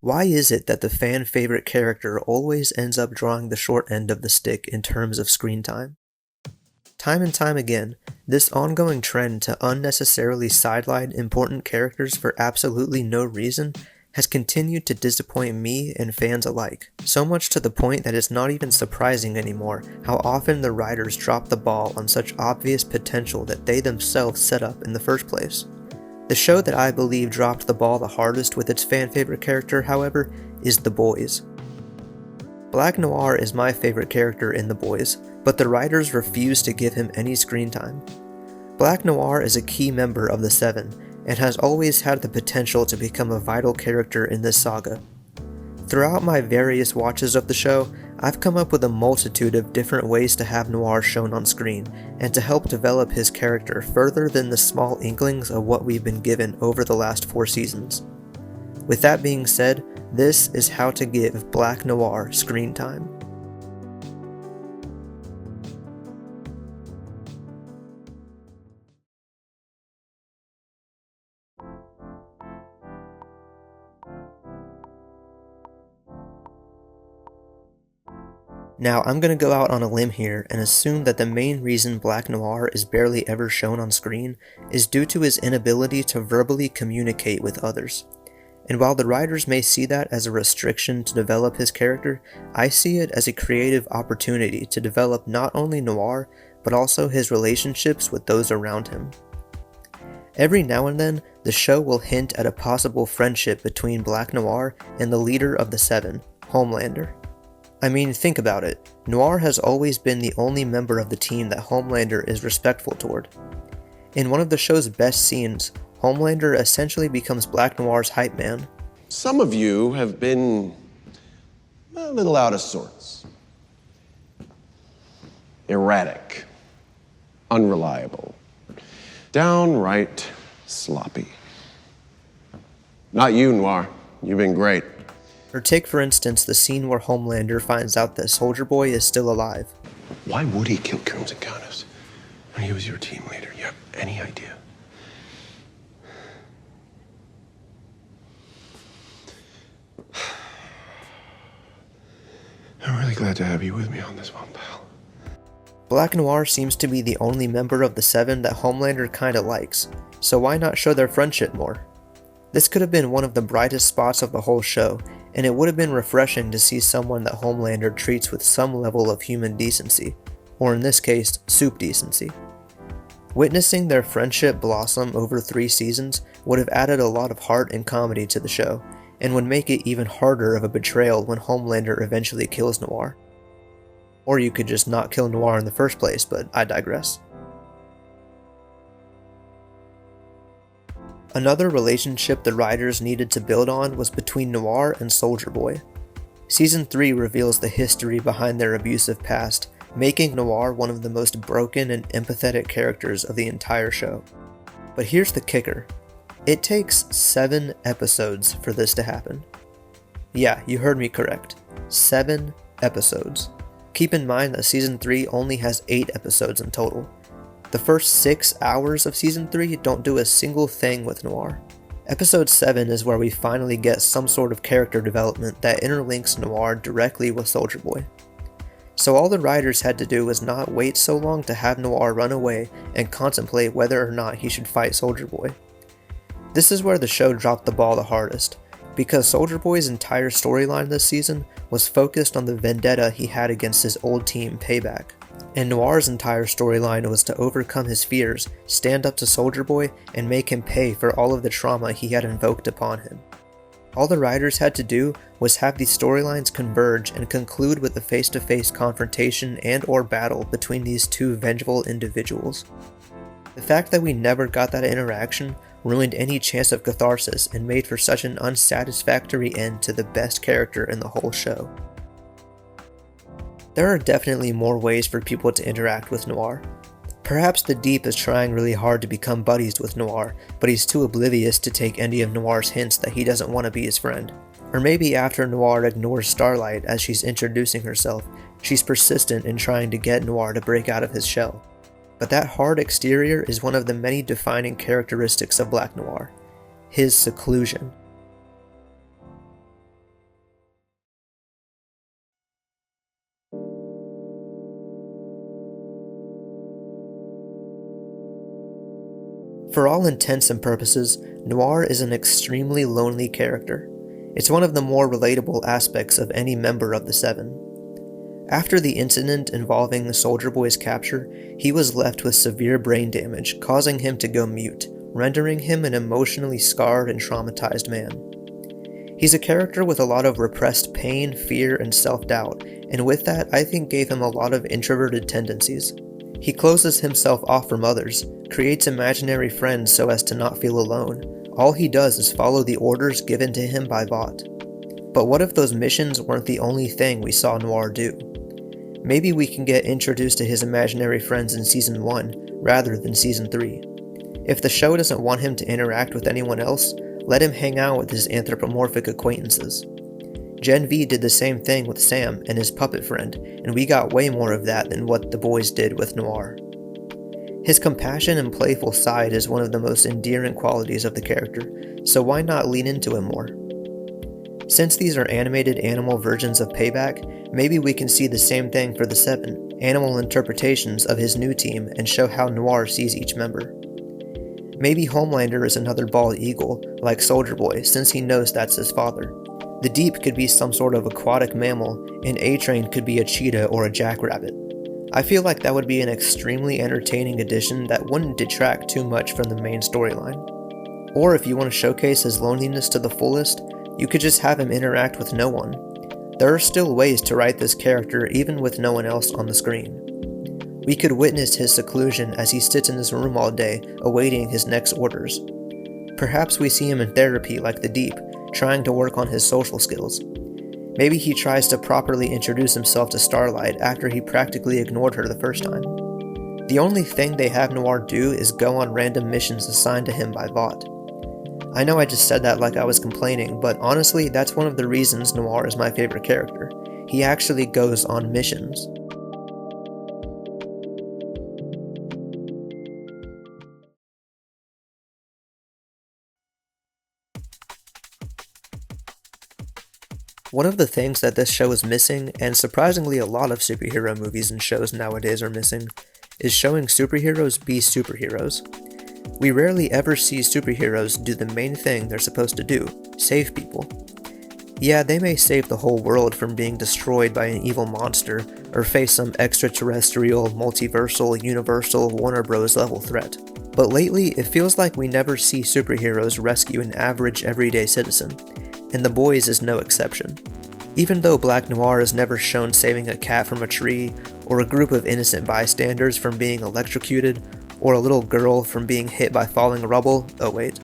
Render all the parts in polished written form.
Why is it that the fan favorite character always ends up drawing the short end of the stick in terms of screen time? Time and time again, this ongoing trend to unnecessarily sideline important characters for absolutely no reason has continued to disappoint me and fans alike, so much to the point that it's not even surprising anymore how often the writers drop the ball on such obvious potential that they themselves set up in the first place. The show that I believe dropped the ball the hardest with its fan favorite character, however, is The Boys. Black Noir is my favorite character in The Boys, but the writers refuse to give him any screen time. Black Noir is a key member of the Seven, and has always had the potential to become a vital character in this saga. Throughout my various watches of the show, I've come up with a multitude of different ways to have Noir shown on screen, and to help develop his character further than the small inklings of what we've been given over the last 4 seasons. With that being said, this is how to give Black Noir screen time. Now, I'm going to go out on a limb here and assume that the main reason Black Noir is barely ever shown on screen is due to his inability to verbally communicate with others. And while the writers may see that as a restriction to develop his character, I see it as a creative opportunity to develop not only Noir, but also his relationships with those around him. Every now and then, the show will hint at a possible friendship between Black Noir and the leader of the Seven, Homelander. I mean, think about it. Noir has always been the only member of the team that Homelander is respectful toward. In one of the show's best scenes, Homelander essentially becomes Black Noir's hype man. Some of you have been a little out of sorts. Erratic. Unreliable. Downright sloppy. Not you, Noir. You've been great. Or take for instance the scene where Homelander finds out that Soldier Boy is still alive. Why would he kill Crimson Countess when he was your team leader? You have any idea? I'm really glad to have you with me on this one, pal. Black Noir seems to be the only member of the Seven that Homelander kinda likes, so why not show their friendship more? This could have been one of the brightest spots of the whole show, and it would have been refreshing to see someone that Homelander treats with some level of human decency, or in this case, soup decency. Witnessing their friendship blossom over 3 seasons would have added a lot of heart and comedy to the show, and would make it even harder of a betrayal when Homelander eventually kills Noir. Or you could just not kill Noir in the first place, but I digress. Another relationship the writers needed to build on was between Noir and Soldier Boy. Season 3 reveals the history behind their abusive past, making Noir one of the most broken and empathetic characters of the entire show. But here's the kicker. It takes 7 episodes for this to happen. Yeah, you heard me correct. 7 episodes. Keep in mind that Season 3 only has 8 episodes in total. The first 6 hours of Season 3 don't do a single thing with Noir. Episode 7 is where we finally get some sort of character development that interlinks Noir directly with Soldier Boy. So all the writers had to do was not wait so long to have Noir run away and contemplate whether or not he should fight Soldier Boy. This is where the show dropped the ball the hardest, because Soldier Boy's entire storyline this season was focused on the vendetta he had against his old team, Payback. And Noir's entire storyline was to overcome his fears, stand up to Soldier Boy, and make him pay for all of the trauma he had invoked upon him. All the writers had to do was have these storylines converge and conclude with a face-to-face confrontation and or battle between these two vengeful individuals. The fact that we never got that interaction ruined any chance of catharsis and made for such an unsatisfactory end to the best character in the whole show. There are definitely more ways for people to interact with Noir. Perhaps the Deep is trying really hard to become buddies with Noir, but he's too oblivious to take any of Noir's hints that he doesn't want to be his friend. Or maybe after Noir ignores Starlight as she's introducing herself, she's persistent in trying to get Noir to break out of his shell. But that hard exterior is one of the many defining characteristics of Black Noir. His seclusion. For all intents and purposes, Noir is an extremely lonely character. It's one of the more relatable aspects of any member of the Seven. After the incident involving Soldier Boy's capture, he was left with severe brain damage, causing him to go mute, rendering him an emotionally scarred and traumatized man. He's a character with a lot of repressed pain, fear, and self-doubt, and with that, I think gave him a lot of introverted tendencies. He closes himself off from others, creates imaginary friends so as to not feel alone. All he does is follow the orders given to him by Vought. But what if those missions weren't the only thing we saw Noir do? Maybe we can get introduced to his imaginary friends in Season 1, rather than Season 3. If the show doesn't want him to interact with anyone else, let him hang out with his anthropomorphic acquaintances. Gen V did the same thing with Sam and his puppet friend, and we got way more of that than what the boys did with Noir. His compassion and playful side is one of the most endearing qualities of the character, so why not lean into him more? Since these are animated animal versions of Payback, maybe we can see the same thing for the Seven, animal interpretations of his new team, and show how Noir sees each member. Maybe Homelander is another bald eagle, like Soldier Boy, since he knows that's his father. The Deep could be some sort of aquatic mammal, and A-Train could be a cheetah or a jackrabbit. I feel like that would be an extremely entertaining addition that wouldn't detract too much from the main storyline. Or if you want to showcase his loneliness to the fullest, you could just have him interact with no one. There are still ways to write this character even with no one else on the screen. We could witness his seclusion as he sits in his room all day, awaiting his next orders. Perhaps we see him in therapy like the Deep, trying to work on his social skills. Maybe he tries to properly introduce himself to Starlight after he practically ignored her the first time. The only thing they have Noir do is go on random missions assigned to him by Vought. I know I just said that like I was complaining, but honestly, that's one of the reasons Noir is my favorite character. He actually goes on missions. One of the things that this show is missing, and surprisingly a lot of superhero movies and shows nowadays are missing, is showing superheroes be superheroes. We rarely ever see superheroes do the main thing they're supposed to do, save people. Yeah, they may save the whole world from being destroyed by an evil monster, or face some extraterrestrial, multiversal, universal, Warner Bros. Level threat. But lately, it feels like we never see superheroes rescue an average everyday citizen, and The Boys is no exception. Even though Black Noir is never shown saving a cat from a tree, or a group of innocent bystanders from being electrocuted, or a little girl from being hit by falling rubble, oh wait.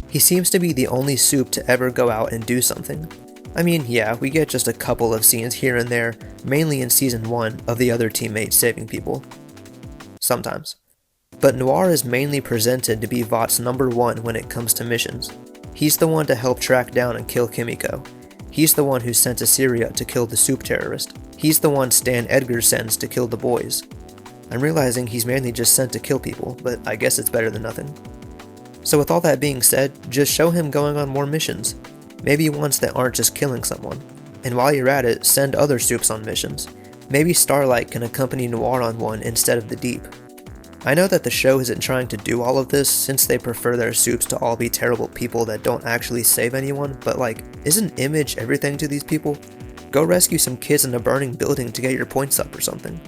He seems to be the only soup to ever go out and do something. I mean, yeah, we get just a couple of scenes here and there, mainly in Season 1, of the other teammates saving people. Sometimes. But Noir is mainly presented to be Vought's number one when it comes to missions. He's the one to help track down and kill Kimiko. He's the one who's sent to Syria to kill the soup terrorist. He's the one Stan Edgar sends to kill the boys. I'm realizing he's mainly just sent to kill people, but I guess it's better than nothing. So with all that being said, just show him going on more missions. Maybe ones that aren't just killing someone. And while you're at it, send other soups on missions. Maybe Starlight can accompany Noir on one instead of the Deep. I know that the show isn't trying to do all of this since they prefer their soups to all be terrible people that don't actually save anyone, but like, isn't image everything to these people? Go rescue some kids in a burning building to get your points up or something.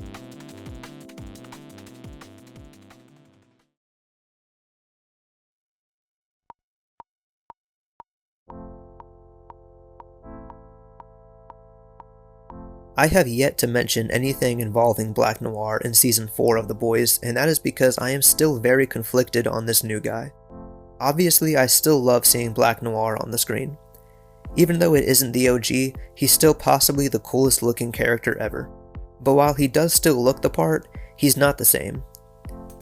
I have yet to mention anything involving Black Noir in Season 4 of The Boys, and that is because I am still very conflicted on this new guy. Obviously, I still love seeing Black Noir on the screen. Even though it isn't the OG, he's still possibly the coolest looking character ever. But while he does still look the part, he's not the same.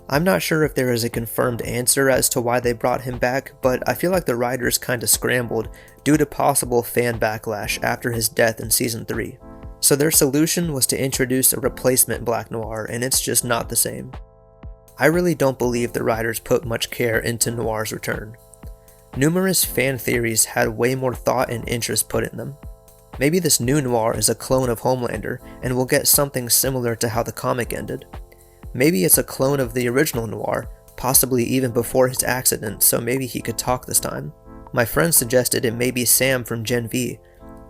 I'm not sure if there is a confirmed answer as to why they brought him back, but I feel like the writers kinda scrambled due to possible fan backlash after his death in Season 3. So their solution was to introduce a replacement Black Noir, and it's just not the same. I really don't believe the writers put much care into Noir's return. Numerous fan theories had way more thought and interest put in them. Maybe this new Noir is a clone of Homelander, and we'll get something similar to how the comic ended. Maybe it's a clone of the original Noir, possibly even before his accident, so maybe he could talk this time. My friend suggested it may be Sam from Gen V.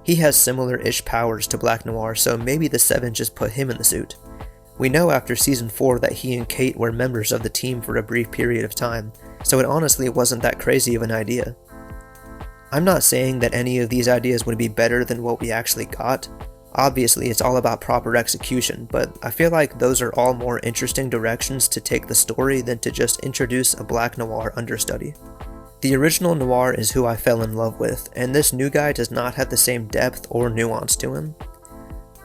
He has similar-ish powers to Black Noir, so maybe the Seven just put him in the suit. We know after Season 4 that he and Kate were members of the team for a brief period of time, so it honestly wasn't that crazy of an idea. I'm not saying that any of these ideas would be better than what we actually got. Obviously, it's all about proper execution, but I feel like those are all more interesting directions to take the story than to just introduce a Black Noir understudy. The original Noir is who I fell in love with, and this new guy does not have the same depth or nuance to him.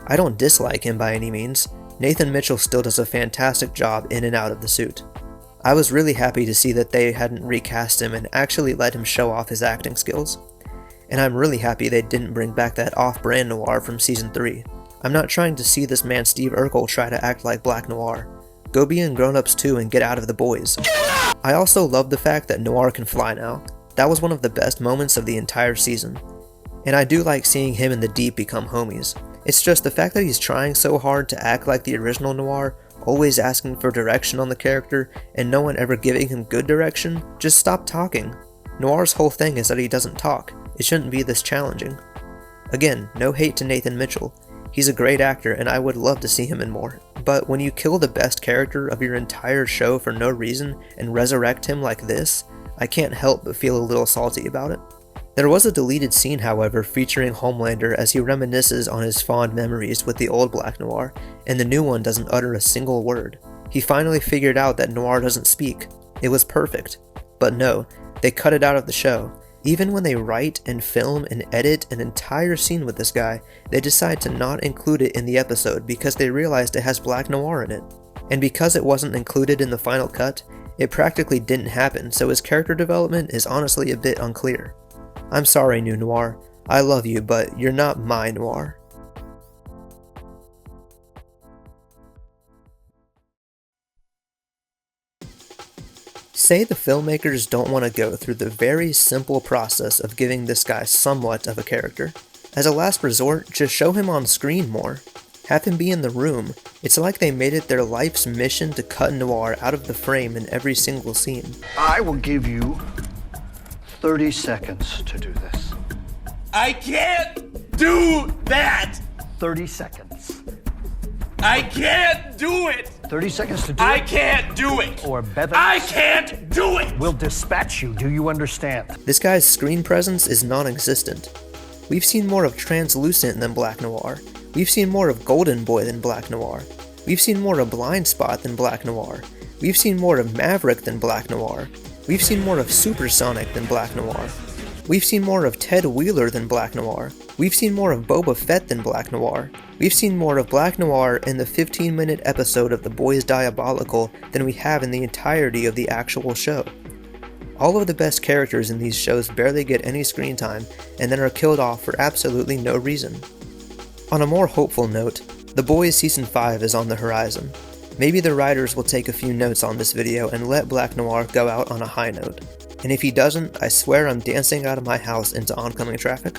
I don't dislike him by any means. Nathan Mitchell still does a fantastic job in and out of the suit. I was really happy to see that they hadn't recast him and actually let him show off his acting skills. And I'm really happy they didn't bring back that off-brand Noir from Season 3. I'm not trying to see this man Steve Urkel try to act like Black Noir. Go be in Grown Ups 2 and get out of The Boys. I also love the fact that Noir can fly now. That was one of the best moments of the entire season. And I do like seeing him and the Deep become homies. It's just the fact that he's trying so hard to act like the original Noir, always asking for direction on the character, and no one ever giving him good direction. Just stop talking. Noir's whole thing is that he doesn't talk. It shouldn't be this challenging. Again, no hate to Nathan Mitchell. He's a great actor and I would love to see him in more. But when you kill the best character of your entire show for no reason and resurrect him like this, I can't help but feel a little salty about it. There was a deleted scene, however, featuring Homelander as he reminisces on his fond memories with the old Black Noir, and the new one doesn't utter a single word. He finally figured out that Noir doesn't speak. It was perfect. But no, they cut it out of the show. Even when they write and film and edit an entire scene with this guy, they decide to not include it in the episode because they realized it has Black Noir in it. And because it wasn't included in the final cut, it practically didn't happen, so his character development is honestly a bit unclear. I'm sorry, new Noir. I love you, but you're not my Noir. Say the filmmakers don't want to go through the very simple process of giving this guy somewhat of a character. As a last resort, just show him on screen more. Have him be in the room. It's like they made it their life's mission to cut Noir out of the frame in every single scene. I will give you 30 seconds to do this. I can't do that! 30 seconds. I can't do it! 30 seconds to do I it. can't do it! Or Bevins I can't do it! will dispatch you. Do you understand? This guy's screen presence is non-existent. We've seen more of Translucent than Black Noir. We've seen more of Golden Boy than Black Noir. We've seen more of Blind Spot than Black Noir. We've seen more of Maverick than Black Noir. We've seen more of Supersonic than Black Noir. We've seen more of Ted Wheeler than Black Noir. We've seen more of Boba Fett than Black Noir. We've seen more of Black Noir in the 15-minute episode of The Boys Diabolical than we have in the entirety of the actual show. All of the best characters in these shows barely get any screen time and then are killed off for absolutely no reason. On a more hopeful note, The Boys Season 5 is on the horizon. Maybe the writers will take a few notes on this video and let Black Noir go out on a high note. And if he doesn't, I swear I'm dancing out of my house into oncoming traffic.